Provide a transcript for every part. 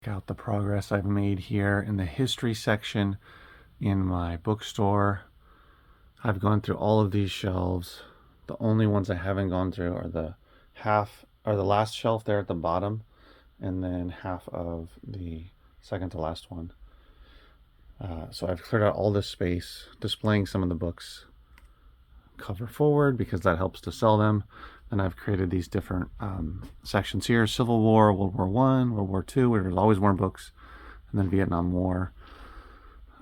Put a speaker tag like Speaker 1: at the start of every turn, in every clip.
Speaker 1: Check out the progress I've made here in the history section in my bookstore. I've gone through all of these shelves. The only ones I haven't gone through are the last shelf there at the bottom, and then half of the second to last one. So I've cleared out all this space, displaying some of the books cover forward because that helps to sell them. And I've created these different sections here: Civil War, World War One, World War Two, where there's always more books, and then Vietnam War.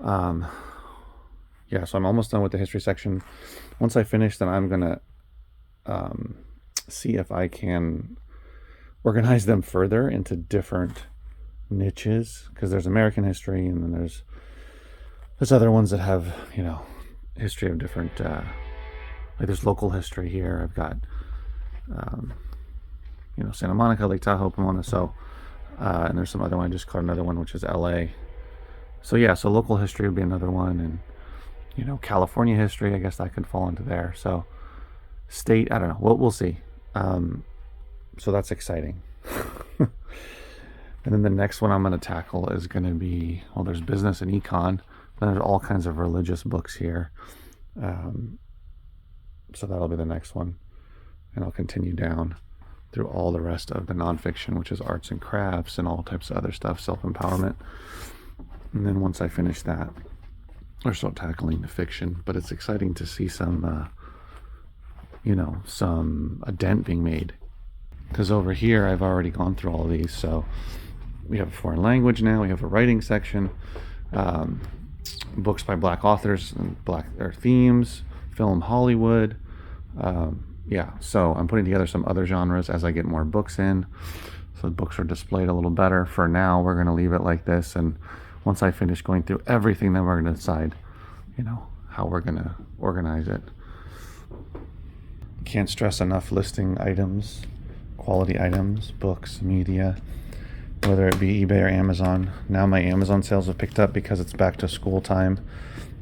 Speaker 1: Yeah, so I'm almost done with the history section. Once I finish, then I'm gonna see if I can organize them further into different niches, because there's American history, and then there's other ones that have, history of different, like there's local history here. I've got Santa Monica, Lake Tahoe, Pomona. So, and there's some other one. I just caught another one, which is LA. So yeah, so local history would be another one, and California history, I guess that could fall into there. So state, I don't know. We'll see. So that's exciting. And then the next one I'm going to tackle is going to be, well, there's business and econ. Then there's all kinds of religious books here. So that'll be the next one. And I'll continue down through all the rest of the nonfiction, which is arts and crafts and all types of other stuff, self-empowerment. And then once I finish that, I'll start tackling the fiction. But it's exciting to see some a dent being made. Because over here, I've already gone through all of these. So we have a foreign language now. We have a writing section, books by Black authors and Black their themes, film, Hollywood. Yeah, so I'm putting together some other genres as I get more books in. So the books are displayed a little better. For now, we're going to leave it like this. And once I finish going through everything, then we're going to decide, how we're going to organize it. Can't stress enough listing items, quality items, books, media, whether it be eBay or Amazon. Now my Amazon sales have picked up because it's back to school time.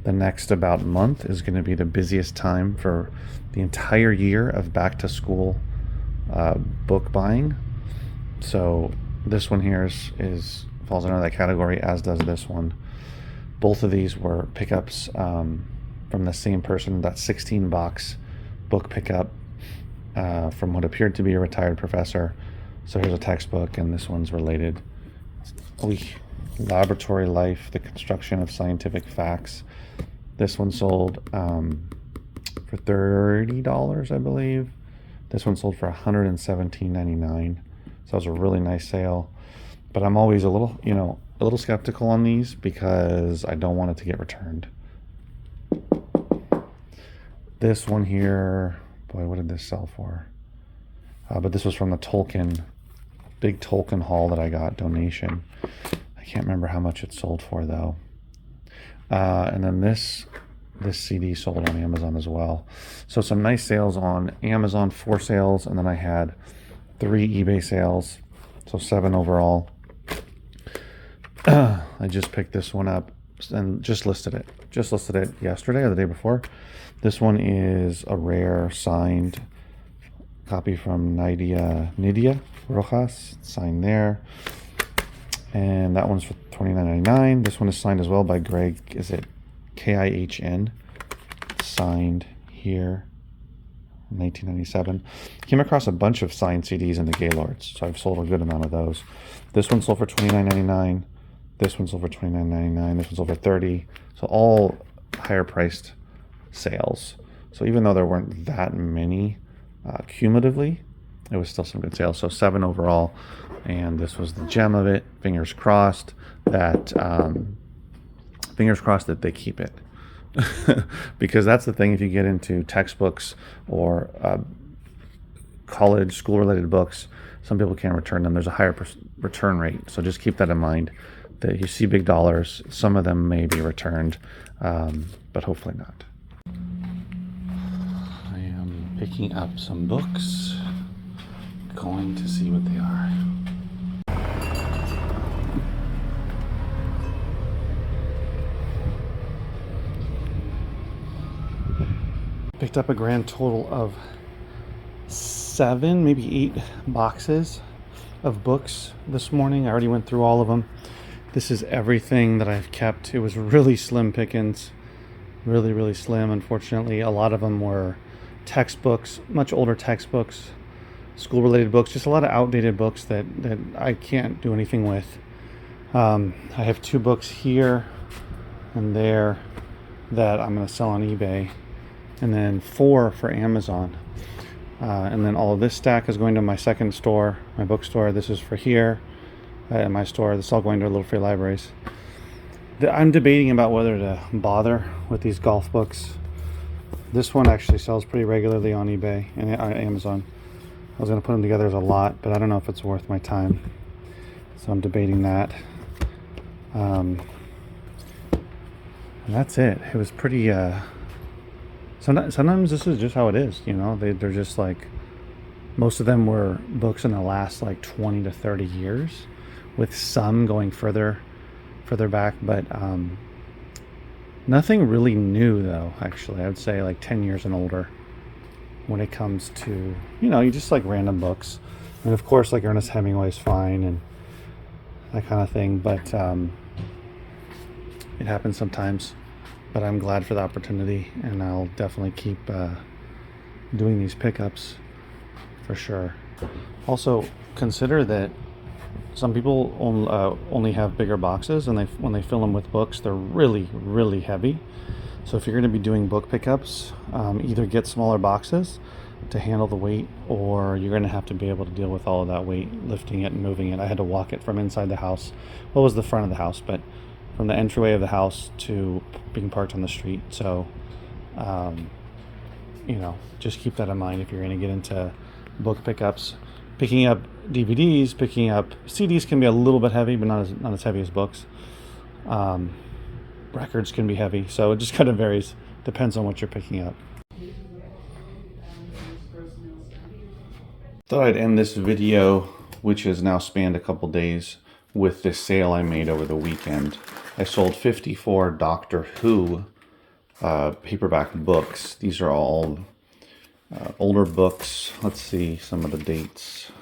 Speaker 1: The next about month is going to be the busiest time for the entire year of back to school book buying. So this one here is falls under that category, as does this one. Both of these were pickups from the same person. That 16-box book pickup from what appeared to be a retired professor. So here's a textbook, and this one's related. Laboratory Life, the Construction of Scientific Facts. This one sold for $30, I believe. This one sold for $117.99. So it was a really nice sale. But I'm always a little skeptical on these because I don't want it to get returned. This one here, boy, what did this sell for? But this was from the big Tolkien haul that I got, donation. I can't remember how much it sold for though. And then this CD sold on Amazon as well. So some nice sales on Amazon, 4 sales, and then I had 3 eBay sales, so 7 overall. I just picked this one up and just listed it yesterday or the day before. This one is a rare signed copy from Nydia Rojas, signed there. And that one's for $29.99. This one is signed as well by Greg, is it Kihn? Signed here, 1997. Came across a bunch of signed CDs in the Gaylords, so I've sold a good amount of those. This one sold for $29.99. This one sold for $29.99. This one sold for $30. So all higher priced sales. So even though there weren't that many cumulatively, it was still some good sales. So 7 overall, and this was the gem of it. Fingers crossed that they keep it. Because that's the thing, if you get into textbooks or college, school-related books, some people can't return them. There's a higher return rate, so just keep that in mind. That you see big dollars, some of them may be returned, but hopefully not. I am picking up some books, going to see what they are. Picked up a grand total of 7, maybe 8 boxes of books this morning. I already went through all of them. This is everything that I've kept. It was really slim pickings, really, really slim. Unfortunately, a lot of them were textbooks, much older textbooks, school-related books, just a lot of outdated books that I can't do anything with. I have 2 books here and there that I'm going to sell on eBay, and then 4 for Amazon. And then all of this stack is going to my second store, my bookstore. This is for here at my store. This is all going to Little Free Libraries. I'm debating about whether to bother with these golf books. This one actually sells pretty regularly on eBay and Amazon. I was going to put them together as a lot, but I don't know if it's worth my time. So I'm debating that. And that's it. It was pretty... Sometimes this is just how it is, you know. They're just like... Most of them were books in the last like 20 to 30 years, with some going further back, but nothing really new though. Actually, I would say like 10 years and older when it comes to, you know, you just like random books. And of course, like Ernest Hemingway's fine and that kind of thing, but it happens sometimes. But I'm glad for the opportunity, and I'll definitely keep doing these pickups for sure. Also, consider that some people only have bigger boxes, and when they fill them with books, they're really, really heavy. So if you're going to be doing book pickups, either get smaller boxes to handle the weight, or you're going to have to be able to deal with all of that weight, lifting it and moving it. I had to walk it from inside the house. Well, it was the front of the house, but from the entryway of the house to being parked on the street. So, you know, just keep that in mind if you're going to get into book pickups. Picking up DVDs, picking up CDs can be a little bit heavy, but not as heavy as books. Records can be heavy, so it just kind of varies. Depends on what you're picking up. Thought I'd end this video, which has now spanned a couple days, with this sale I made over the weekend. I sold 54 Doctor Who paperback books. These are all older books. Let's see some of the dates.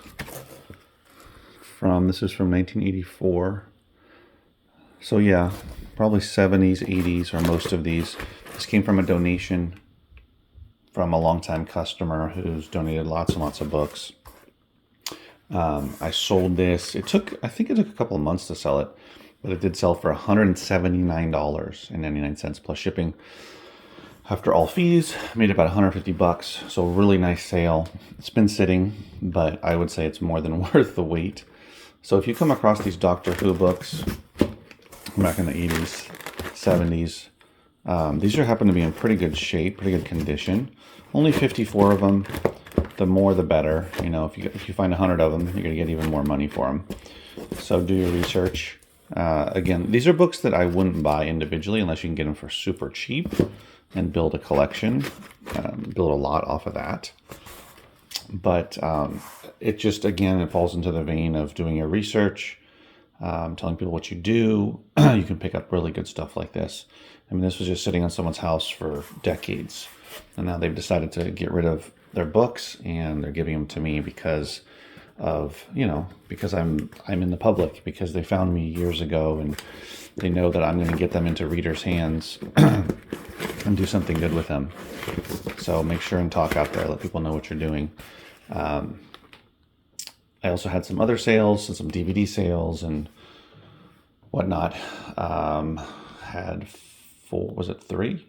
Speaker 1: This is from 1984. So yeah, probably 70s, 80s are most of these. This came from a donation from a longtime customer who's donated lots and lots of books. I sold this. I think it took a couple of months to sell it, but it did sell for $179.99 plus shipping. After all fees, made about $150. So really nice sale. It's been sitting, but I would say it's more than worth the wait. So if you come across these Doctor Who books back in the 80s, 70s, these happen to be in pretty good shape, pretty good condition. Only 54 of them. The more the better. You know, if you find 100 of them, you're gonna get even more money for them. So do your research. Again, these are books that I wouldn't buy individually unless you can get them for super cheap and build a collection, build a lot off of that. But it just, again, it falls into the vein of doing your research, telling people what you do. You can pick up really good stuff like this. I mean, this was just sitting on someone's house for decades, and now they've decided to get rid of their books, and they're giving them to me because of, you know, because I'm in the public, because they found me years ago, and they know that I'm going to get them into readers' hands and do something good with them. So make sure and talk out there, let people know what you're doing. I also had some other sales and some DVD sales and whatnot. Had three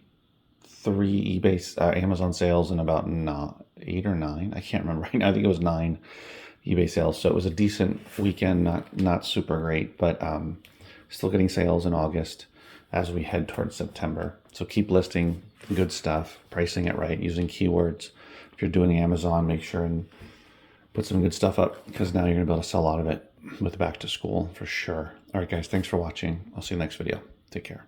Speaker 1: eBay, Amazon sales, and about 8 or 9. I can't remember right now. I think it was 9 eBay sales. So it was a decent weekend, not super great, but still getting sales in August as we head towards September. So keep listing good stuff, pricing it right, using keywords. If you're doing Amazon, make sure and put some good stuff up, because now you're gonna be able to sell a lot of it with back to school for sure. All right, guys, thanks for watching. I'll see you next video. Take care.